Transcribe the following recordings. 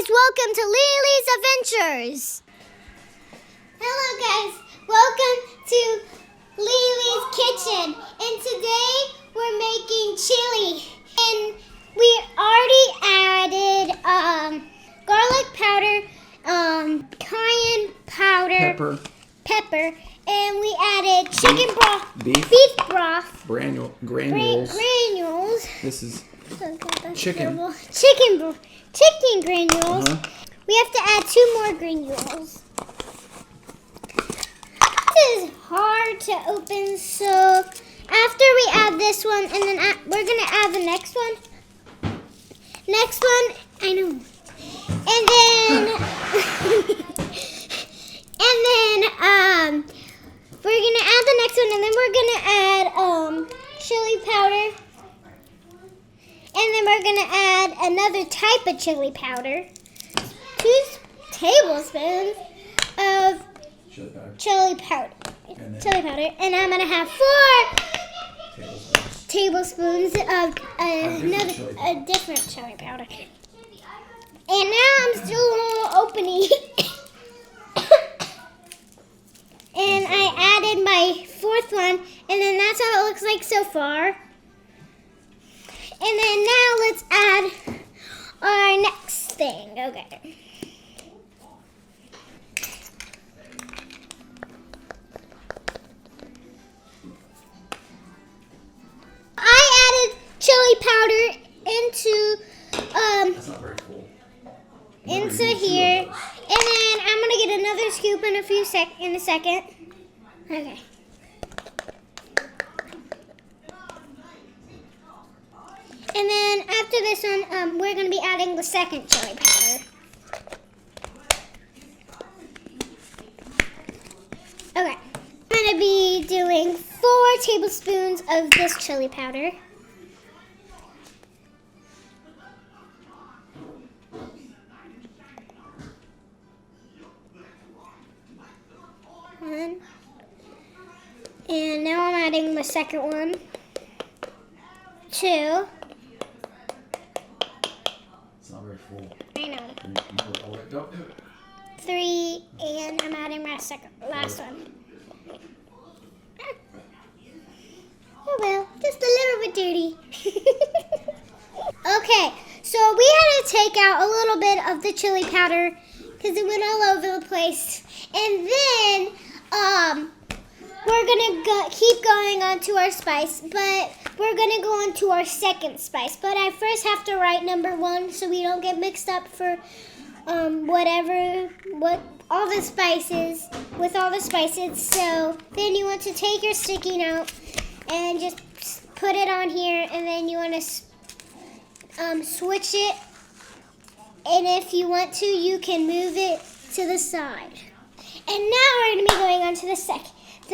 guys, welcome to LeLe's Adventures. Hello guys, welcome to LeLe's Kitchen. And today we're making chili. And we already added garlic powder, cayenne powder, pepper, and we added chicken broth, beef broth, granules. This is chicken granules. We have to add 2 more granules. This is hard to open, so after we add this one, and then we're gonna add the next one. I know. And then we're gonna add the next one, and then we're gonna add chili powder. And then we're going to add another type of chili powder. 2 tablespoons of chili powder. And I'm going to have 4 tablespoons of a different chili powder. And now I'm still opening. And I added my 4th one. And then that's how it looks like so far. And then now let's add our next thing. Okay. I added chili powder into here. And then I'm gonna get another scoop in a second. Okay. And then after this one, we're going to be adding the second chili powder. Okay. I'm going to be doing 4 tablespoons of this chili powder. And now I'm adding the second one. 2. Not very full. I know. Don't do it. 3, and I'm adding my last one. Oh well, just a little bit dirty. Okay, so we had to take out a little bit of the chili powder because it went all over the place. And then we're gonna keep going on to our spice, but we're gonna go on to our second spice. But I first have to write number 1 so we don't get mixed up for all the spices. So then you want to take your sticky note and just put it on here, and then you want to switch it. And if you want to, you can move it to the side. And now we're gonna be going on to the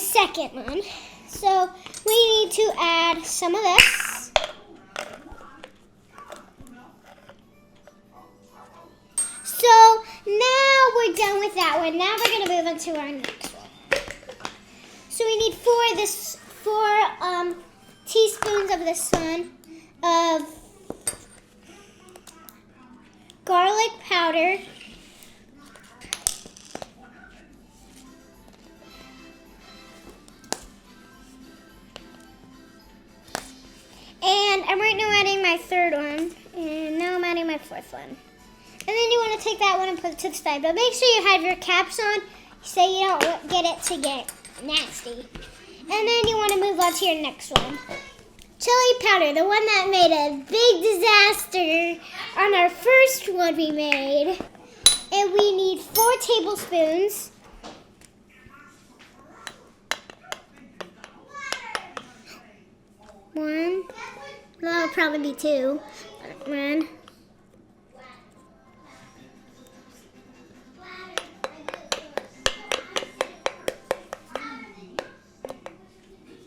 second one. So we need to add some of this. So now we're done with that one. Now we're going to move on to our next one. So we need 4 teaspoons of this one of garlic powder. And I'm right now adding my 3rd one, and now I'm adding my 4th one. And then you want to take that one and put it to the side, but make sure you have your caps on so you don't get it to get nasty. And then you want to move on to your next one. Chili powder, the one that made a big disaster on our first one we made. And we need 4 tablespoons. One. That'll probably be 2. 1.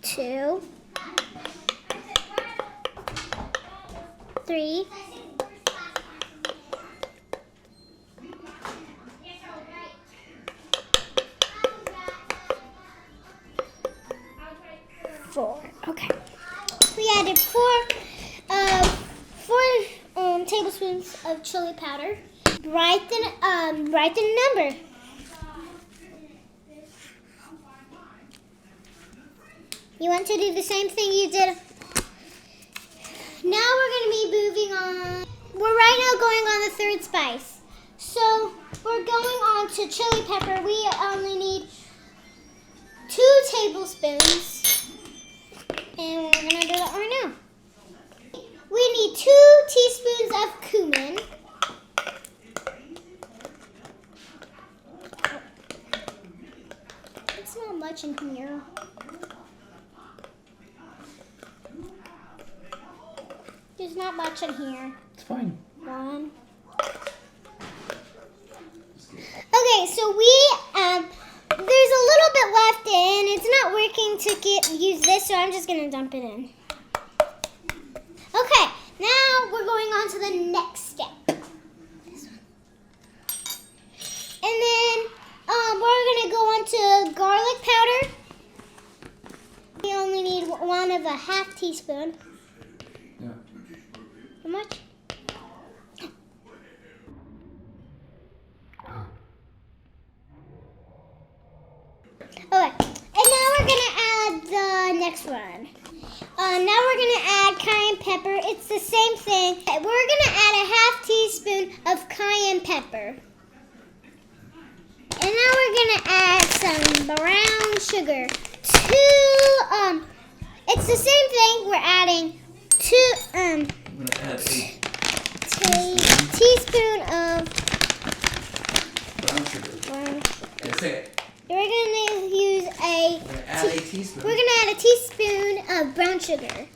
2. 3. 4. Okay. We added 4 tablespoons of chili powder. write the number. You want to do the same thing you did? Now we're going to be moving on. We're right now going on the third spice. So we're going on to chili pepper. We only need 2 tablespoons. And we're going to do that right now. We need 2 teaspoons of cumin. It's not much in here. There's not much in here. It's fine. 1. Okay, so we there's a little bit left in. It's not working to use this, so I'm just gonna dump it in. Okay, now we're going on to the next step. This one. And then we're gonna go on to garlic powder. We only need 1/2 teaspoon. Yeah. How much? Okay, and now we're gonna add the next one. Now we're gonna add cayenne pepper. It's the same thing. We're gonna add 1/2 teaspoon of cayenne pepper. And now we're gonna add some brown sugar. It's the same thing. We're adding 2 I'm gonna add a teaspoon of brown sugar. Yeah, say it. We're gonna use We're gonna add a teaspoon. We're gonna add a teaspoon of brown sugar.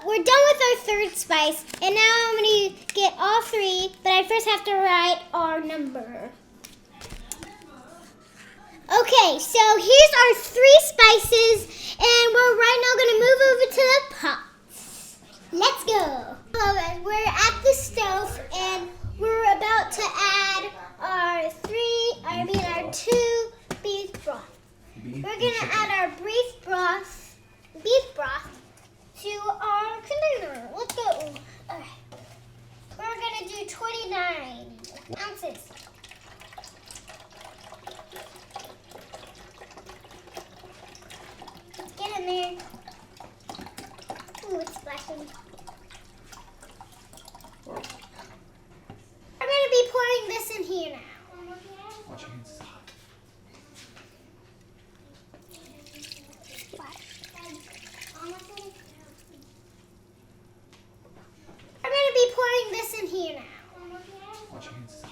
We're done with our third spice, and now I'm gonna get all 3. But I first have to write our number. Okay, so here's our 3 spices, and we're right now going to move over to the pots. Let's go. We're at the stove, and we're about to add our 2 beef broth. We're going to add our beef broth to our container. Let's go. All right. We're going to do 29 ounces. Get in there. Ooh, it's splashing. We're going to be pouring this in here now. Watch your hands. It's hot. We're going to be pouring this in here now. Watch your hands. It's hot.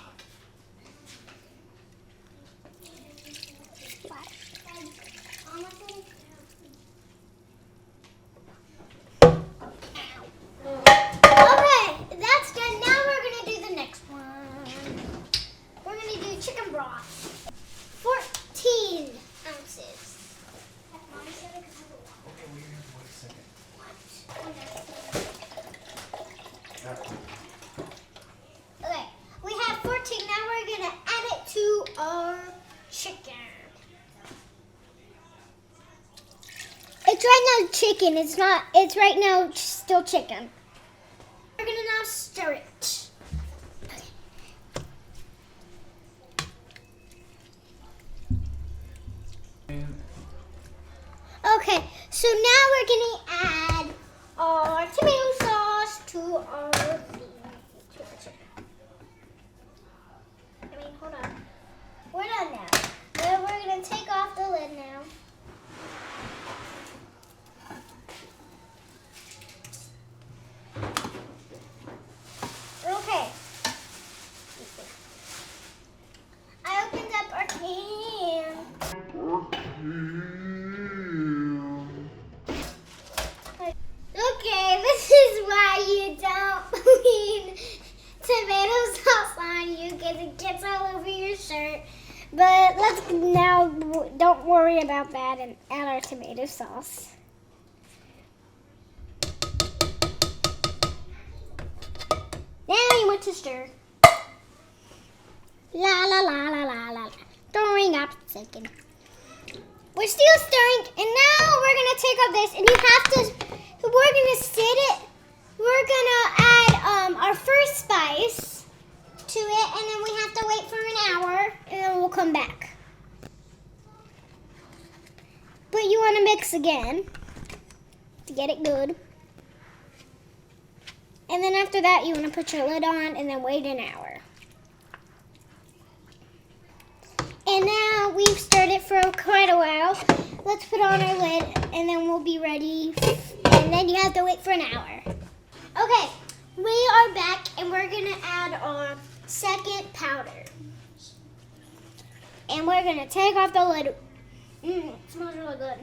Okay, that's done. Now we're going to do the next one. We're going to do chicken broth. 14 ounces. Okay, we're gonna have to wait a second. Okay, we have 14. Now we're going to add it to our chicken. It's right now chicken. It's right now still chicken. We're going to now stir it. Okay, so now we're going to add our tomato sauce to our chicken. Hold on. We're done now. Then we're going to take off the lid now. Okay. I opened up our can. Okay, this is why you don't leave tomato sauce on you because it gets all over your shirt. But let's now, don't worry about that and add our tomato sauce. Now you want to stir. La la la la la la. chopsticking. We're still stirring, and now we're gonna take off this, and we're gonna add our first spice to it, and then we have to wait for an hour, and then we'll come back. But you wanna mix again to get it good. And then after that, you wanna put your lid on, and then wait an hour. And now we've stirred it for quite a while. Let's put on our lid and then we'll be ready. And then you have to wait for an hour. Okay, we are back and we're gonna add our second powder. And we're gonna take off the lid. It smells really good.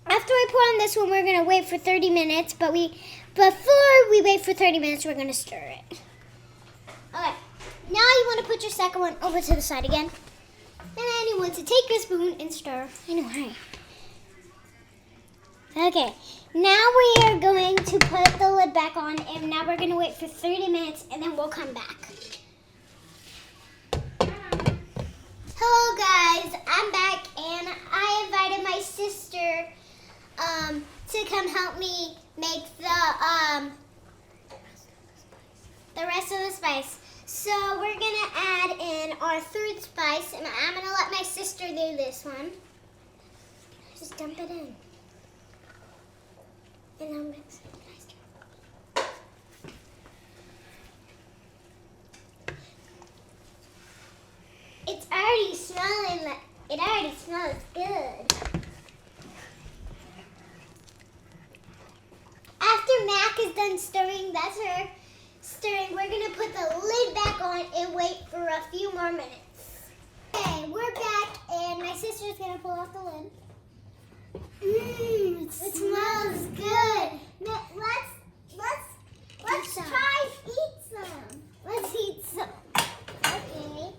After we put on this one, we're gonna wait for 30 minutes, but before we wait for 30 minutes, we're gonna stir it. Okay, now you wanna put your second one over to the side again. And then you want to take your spoon and stir. I know, right? Okay, now we are going to put the lid back on, and now we're going to wait for 30 minutes, and then we'll come back. Hello, guys. I'm back, and I invited my sister to come help me make the rest of the spice. So we're gonna add in our third spice, and I'm gonna let my sister do this one. Just dump it in. And I'm mixing it. It's already smelling like, it already smells good. After Mac is done stirring, that's her stirring, we're gonna put the lid back on and wait for a few more minutes. Okay, we're back, and my sister's gonna pull off the lid. It smells good. Let's try eat some. Let's eat some. Okay.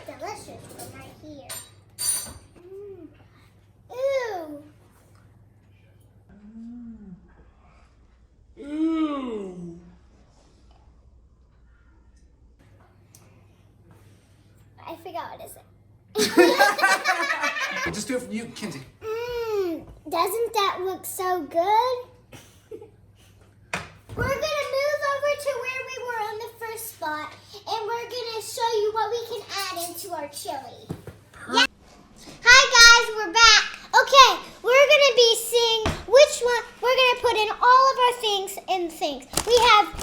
Delicious one right here. Ew. I forgot what it said. Just do it for you, Kinsey. Doesn't that look so good? We're going to move over to where we were on the first spot, and we're going to show you what we can add into our chili. Yeah. Hi guys, we're back. Okay, we're going to be seeing which one. We're going to put in all of our things in things. We have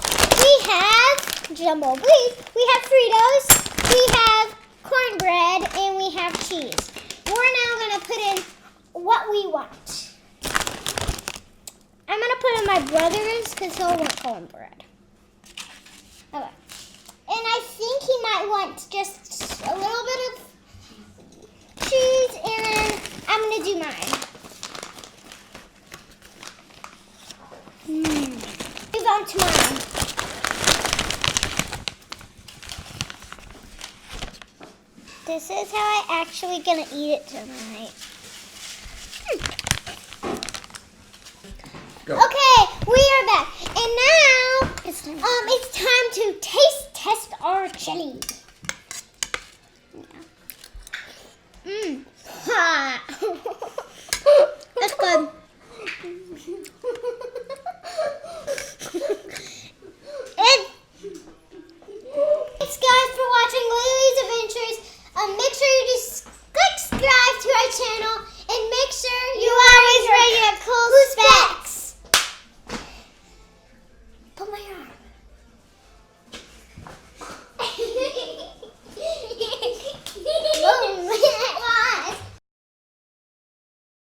jumbo please. We have Fritos, we have cornbread, and we have cheese. We're now going to put in what we want. I'm going to put in my brother's because he'll want cornbread. Okay. And I think he might want just a little bit of cheese, and then I'm going to do mine. Move on to mine. This is how I actually going to eat it tonight.